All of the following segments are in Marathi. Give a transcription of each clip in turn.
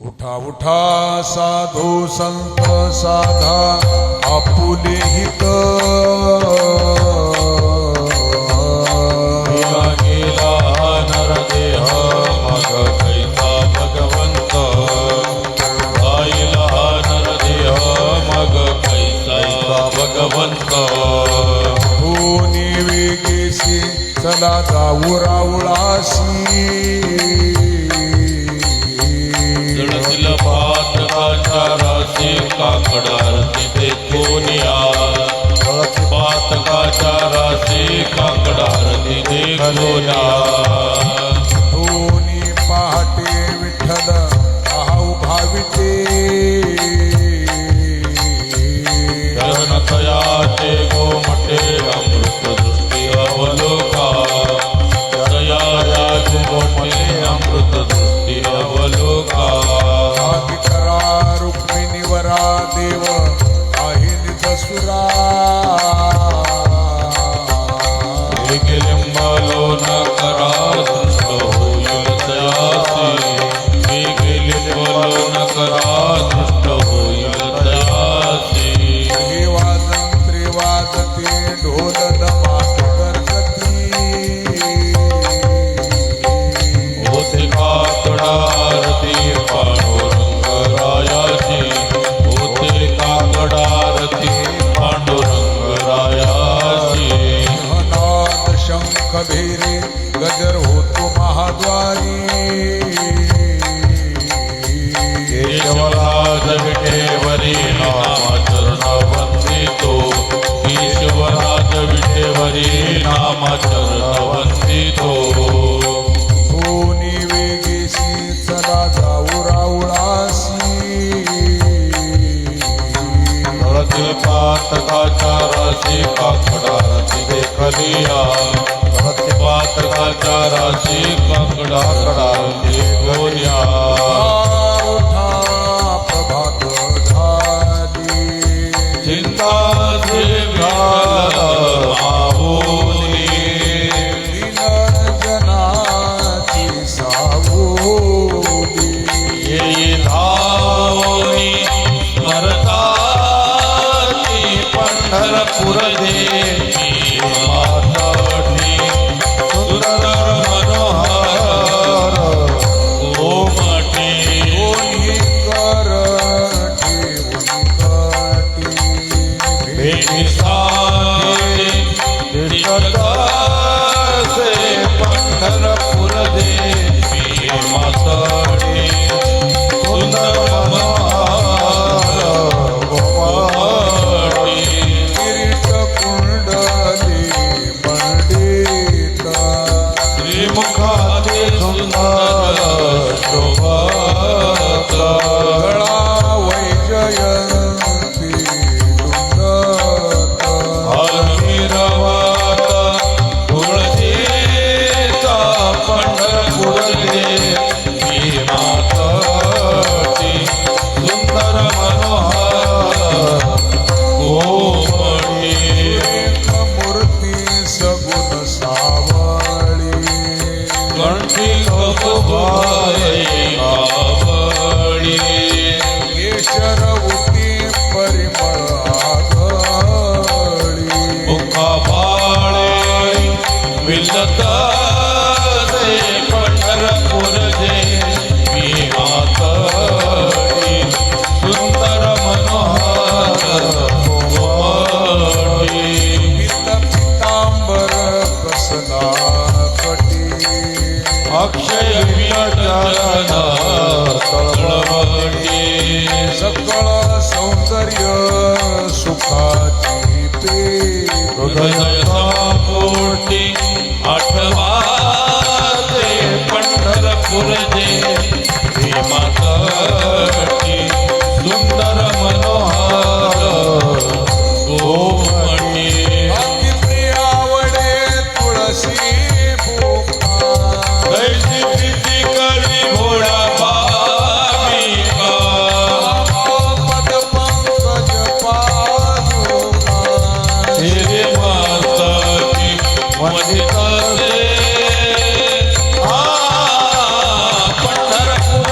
उठा उठा साधू संत साधा आपुले हित गेला नरदेह मग कैसा भगवंत गायला नरदेह मग कैसा भगवंत धोनी वेगेशी चला जाऊ रावळाशी जडतील पातकाच्या राशी काकडारती देखोनिया पातकाच्या राशी काकडारती देखोनिया दोन्ही पहाटे विठ्ठल आहाऊ भाविते तयाचे गोमटे अमृत दृष्टी अवलोका तयाचे गोमटे अमृत दृष्टी अवलोका करा रुक्मिणीवरा देव আহিन दसुरा लिंबलो न करा दृष्ट होईल तयासी लिंबलो न करा दृष्ट होईल तयासी हे वाजन त्रिवाजते ढोल दमात करगती होते काकडारती पांडुरंग रायाची होते काकडारती पांडुरंग रायाची हनाद शंख भेरे गजर होतो महाद्वारी केशवराज विठेवरी नामचरण वंदितो केशवराज विठेवरी नामचरण वंदितो दोन्ही वेगेशी चला जाऊ रावळासी तळतील पातकाच्या राशी काकडारती देखलिया तळतील पातकाच्या राशी काकडारती गोल्या उठा प्रभात झाली चिंता आवोनी दीन जनाची सावली येई धावोनी स्मरताची पंढरपूर देवी माताठी सुंदर मनोहर गोमटी दोन्ही कर ठेवून काठी भेटीसाठी से पंढरपूर देवी माताठी सुंदर मनोहर गोमटी किरीट कुंडली मंडित श्रीमुखाते सुंदर शोभत गळा वैजयंती दुंदत हरिरवात तुळशीचा पंढरपूर देवी माताची सुंदर मनोहर गोमटी एक मूर्ती सगुण सावळी गणती कपुबाई आवडी केशरवती परिमळ आघळी मुखा बाळे विलत से पंढरपूर देवी माताची सुंदर मनोहर गोमटी पित पितांबर कसला कटी अक्षय विठ्ठलन तळवटी सकळ सौंदर्य सुखाची पे हृदयचा पोटी आठवा ते पंढरपूर देवी माताची सुंदर मनोहर गोमटी अति प्रियावडे तुळशी फुका कैसी प्रीती करी भोळा भाविका पद पंकज पादुका तेरे माताची मधित पंढरपूर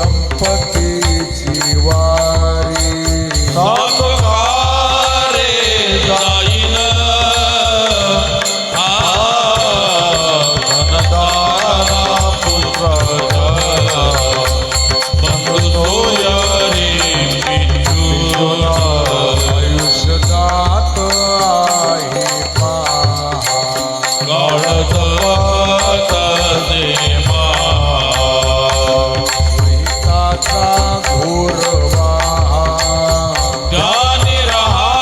संपत्तीची वारी सातकारे जाईन धनदारा पुत्र बंधू सोयरी पिंजूर आयुष्य जात आहे पहा गाळत तसे मा हिताचा घोर वाहा ज्ञानी रहा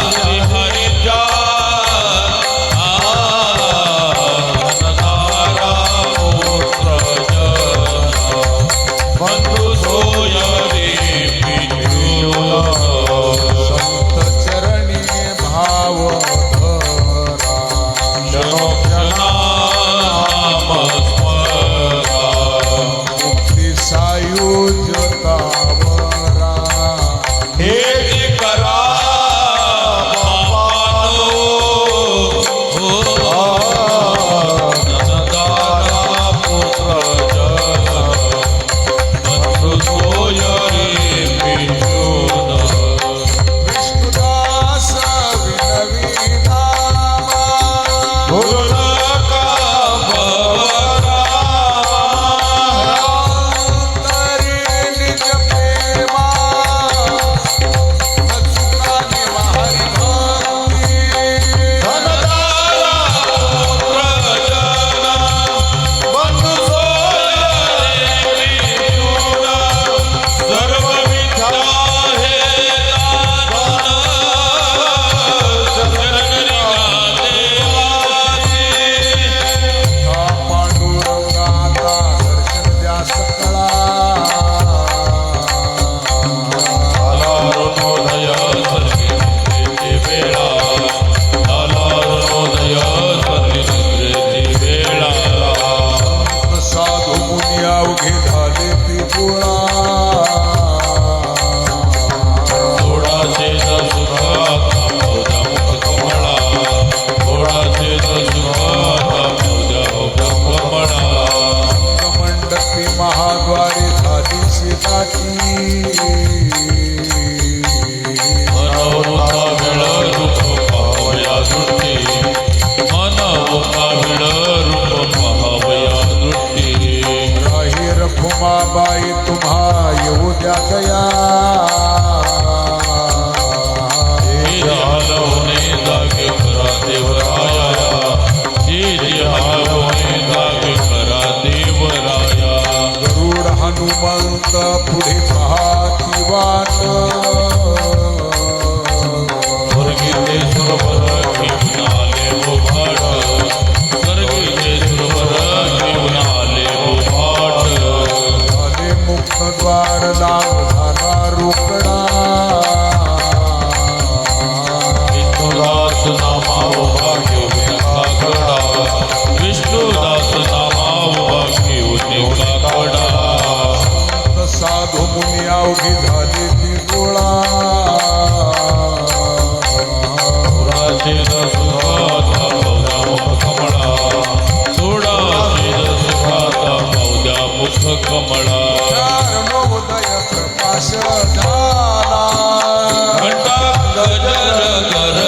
श्री हरीच्या धनदारा पुत्र बंधू सोयरी पिंजूर संत चरणी भाव धरा मुक्ती सायुज्यतावरा विष्णुदास विनवी नामा अंतरी निज प्रेमा अच्युता निवारी भक्ती सर्व विद्या हे पांडुरंगाचा दर्शन द्या सकळा साधू मुनी अवघे झाले पिगुळा मंडपी महाद्वारी झाली शिकाठी राही रखुमाबाई तुम्हा येऊ द्या गया गरुड हनुमंत पुढे पाहती वाट झाले मुक्त द्वार लाभ झाला रोकडा विष्णुदास नामा घेऊन काकडा संत साधू मुनी अवघी झाली ती गोळा कमळा नवोदय प्रकाश झाला घंटा गजर